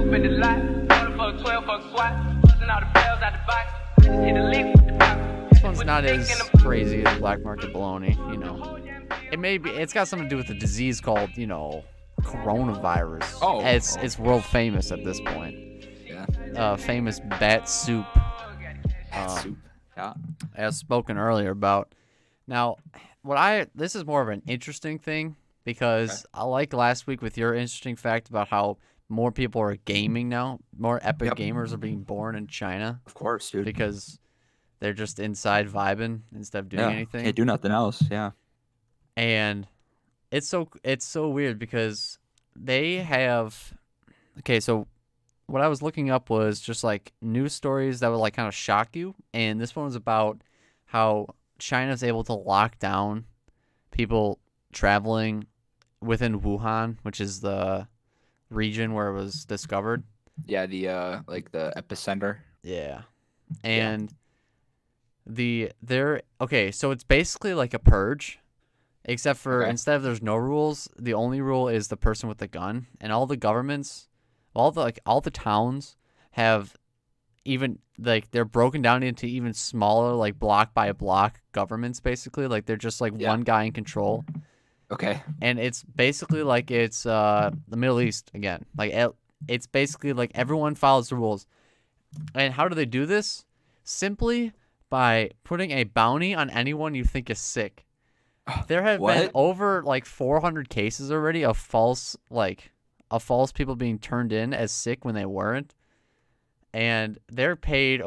This one's not as crazy as black market bologna, you know. It's got something to do with a disease called, you know, coronavirus. Oh. It's world famous at this point. Yeah. Famous bat soup. Bat soup. Yeah. As spoken earlier about. Now, this is more of an interesting thing because I like last week with your interesting fact about how more people are gaming now. More epic gamers are being born in China. Of course, dude. Because they're just inside vibing instead of doing anything. Can't do nothing else. Yeah. And it's so weird because they have. Okay, so what I was looking up was just like news stories that would like kind of shock you, and this one was about how China's able to lock down people traveling within Wuhan, which is the region where it was discovered. Yeah, the like the epicenter. Yeah. And so it's basically like a purge, except for instead of there's no rules, the only rule is the person with the gun, and all the governments, all the towns have even like they're broken down into even smaller like block by block governments basically, like they're just like one guy in control. Okay. And it's basically like it's the Middle East again. Like it's basically like everyone follows the rules. And how do they do this? Simply by putting a bounty on anyone you think is sick. There have been over like 400 cases already of false people being turned in as sick when they weren't. And they're paid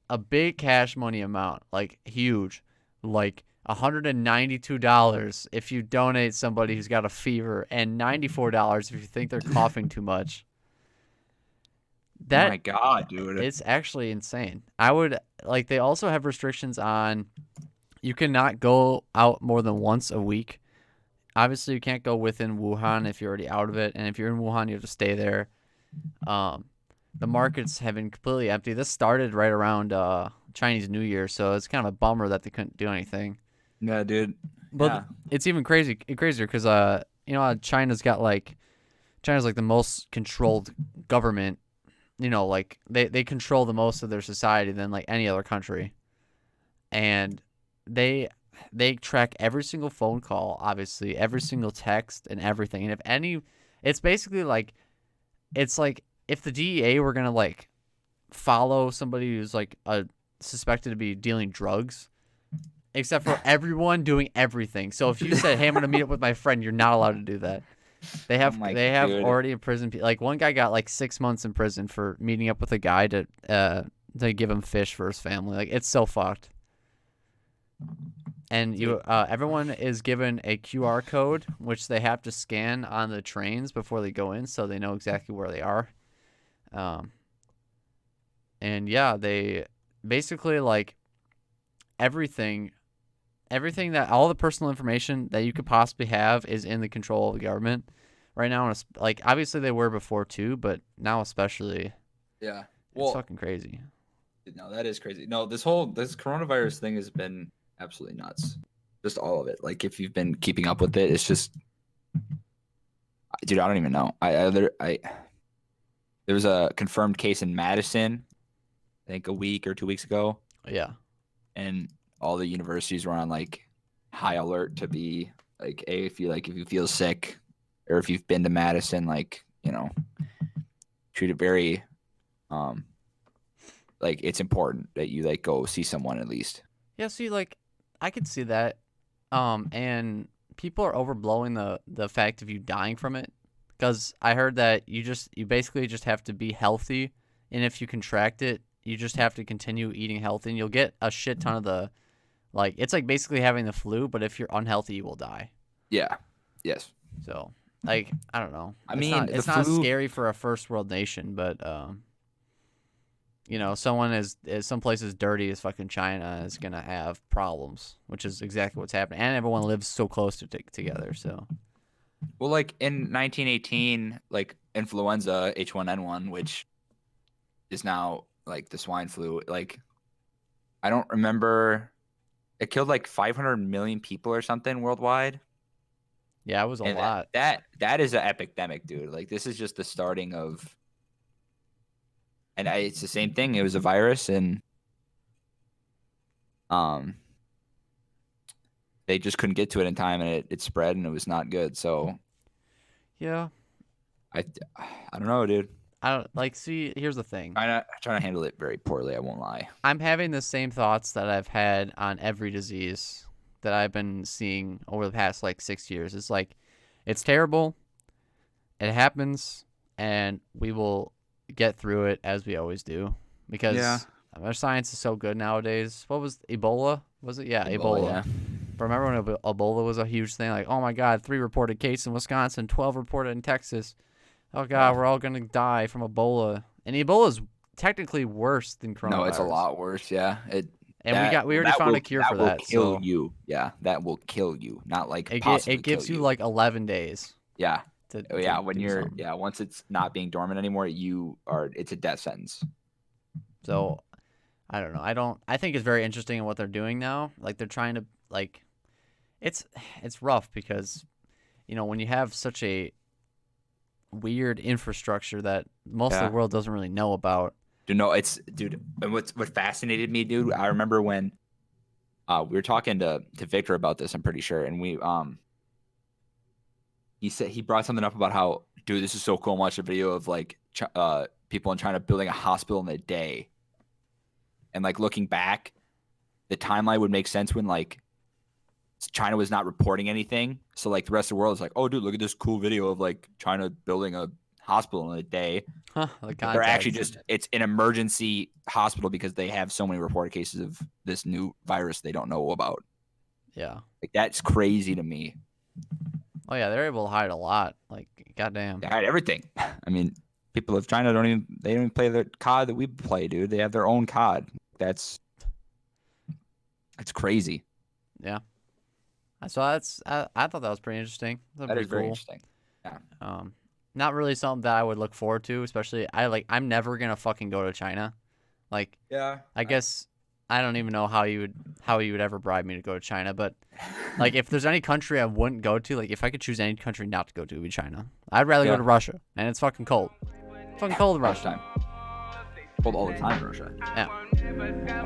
a big cash money amount, like huge, like $192 if you donate somebody who's got a fever, and $94 if you think they're coughing too much. Oh my God, dude. It's actually insane. They also have restrictions on you cannot go out more than once a week. Obviously, you can't go within Wuhan if you're already out of it, and if you're in Wuhan, you have to stay there. The markets have been completely empty. This started right around Chinese New Year, so it's kind of a bummer that they couldn't do anything. Yeah, dude. But it's even crazier because China's like the most controlled government. You know, like they control the most of their society than like any other country, and they track every single phone call, obviously every single text and everything. And it's basically like if the DEA were gonna like follow somebody who's like suspected to be dealing drugs, except for everyone doing everything. So if you said, "Hey, I'm gonna meet up with my friend," you're not allowed to do that. They have already imprisoned people. Like one guy got like 6 months in prison for meeting up with a guy to give him fish for his family. Like it's so fucked. And everyone is given a QR code which they have to scan on the trains before they go in, so they know exactly where they are. And yeah, they basically like everything that all the personal information that you could possibly have is in the control of the government right now. And like obviously they were before too, but now especially. Yeah, it's fucking crazy. No, that is crazy. No, this coronavirus thing has been absolutely nuts. Just all of it. Like if you've been keeping up with it, it's just, dude, I don't even know. There was a confirmed case in Madison, I think a week or 2 weeks ago. Yeah, and all the universities were on like high alert to be like, hey, if you feel sick or if you've been to Madison, like, you know, treat it very, like it's important that you like go see someone at least. Yeah. See, like I could see that. And people are overblowing the fact of you dying from it, because I heard that you basically just have to be healthy, and if you contract it, you just have to continue eating healthy, and you'll get a shit ton of the. Like, it's like basically having the flu, but if you're unhealthy, you will die. Yeah. Yes. So, like, I don't know. It's not scary for a first world nation, but, you know, some place as dirty as fucking China is going to have problems, which is exactly what's happening. And everyone lives so close together, so. Well, like, in 1918, like, influenza, H1N1, which is now, like, the swine flu, like, I don't remember... It killed like 500 million people or something worldwide. Yeah, it was a lot. That is an epidemic, dude. Like this is just the starting of And it's the same thing. It was a virus, and um, they just couldn't get to it in time, and it spread, and it was not good. So Yeah. I don't know, dude. I don't like. See, here's the thing. Trying to handle it very poorly. I won't lie. I'm having the same thoughts that I've had on every disease that I've been seeing over the past like 6 years. It's like, it's terrible. It happens, and we will get through it as we always do because our science is so good nowadays. What was Ebola? Was it? Yeah, Ebola. Yeah. Remember when Ebola was a huge thing? Like, oh my God, 3 reported cases in Wisconsin, 12 reported in Texas. Oh God, we're all gonna die from Ebola. And Ebola is technically worse than coronavirus. No, it's a lot worse. Yeah. We already found a cure for that. That will kill you. Yeah, that will kill you. Not like it gives you like 11 days. Yeah. When once it's not being dormant anymore, it's a death sentence. So I don't know. I think it's very interesting in what they're doing now. Like they're trying to like, it's rough because, when you have such a weird infrastructure that most of the world doesn't really know about. And what fascinated me, dude, I remember when we were talking to Victor about this, I'm pretty sure, and he said he brought something up about how, dude, this is so cool. I watched a video of like people in China building a hospital in a day, and like looking back, the timeline would make sense when like China was not reporting anything, so like the rest of the world is like, oh, dude, look at this cool video of like China building a hospital in a day. They're actually it's an emergency hospital because they have so many reported cases of this new virus they don't know about. Yeah, like that's crazy to me. Oh yeah, they're able to hide a lot. Like, goddamn. They hide everything. I mean, people of China don't even play the COD that we play, dude. They have their own COD. That's crazy. Yeah. So I thought that was pretty interesting. That is very interesting. Yeah. Not really something that I would look forward to, especially I'm never gonna fucking go to China. Like, yeah. I guess I don't even know how you would ever bribe me to go to China, but like if there's any country I wouldn't go to, like if I could choose any country not to go to, it would be China. I'd rather go to Russia, and it's fucking cold. It's fucking cold in Russia. Cold all the time in Russia. Yeah.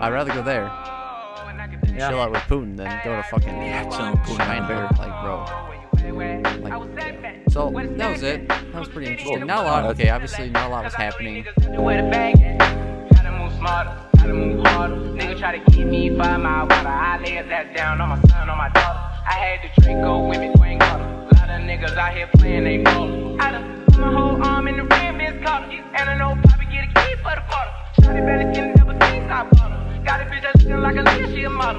I'd rather go there and chill out with Putin than go to fucking China. Like, bro. So that was it. That was pretty interesting. Not a lot. Okay, obviously not a lot was happening. Nigga try to keep me 5 mile water. I lay that down on my son, on my daughter. I had the Draco with me, Dwayne Carter. A lot of niggas out here playing they ball. I done put my whole arm in the rim, Miss Carter. And I know Poppy get a key for the quarter. Shotty better skin, never seen top water. Got a bitch that looking like a leader, she a model.